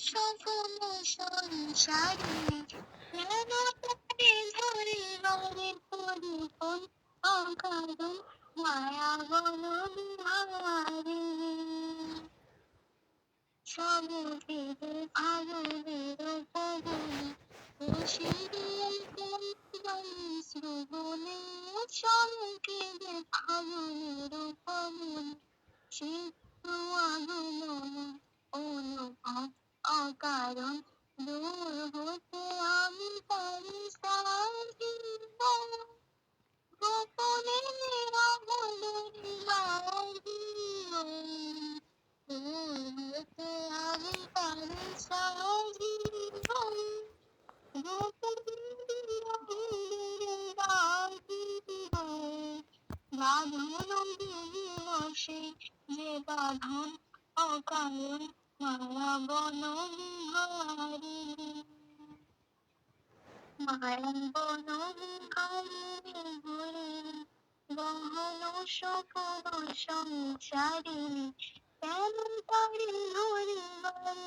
সফল সংসারে কেন তারে ধরে রবে পরিপন অকারণ মায়া গণ বিহারে সমুদ্রে আগুনের পবনে শ্রবণে সমুদ্রে আগুনের পবনে সিদ্ধ আগমন অনুভব অকারণ দূর হতে আমি পারি সাহিব গোপনে রাবণের বাহির দূর হতে আমি পারি সাহিব গোপনে রাবণের বাহির বাঁধন দিবসে যে বাঁধন অকারণ মায়া বন বিহারী মায়া বন বিহারী ঘুরে গহন সফল সংসারী কেন তারে ধরিবার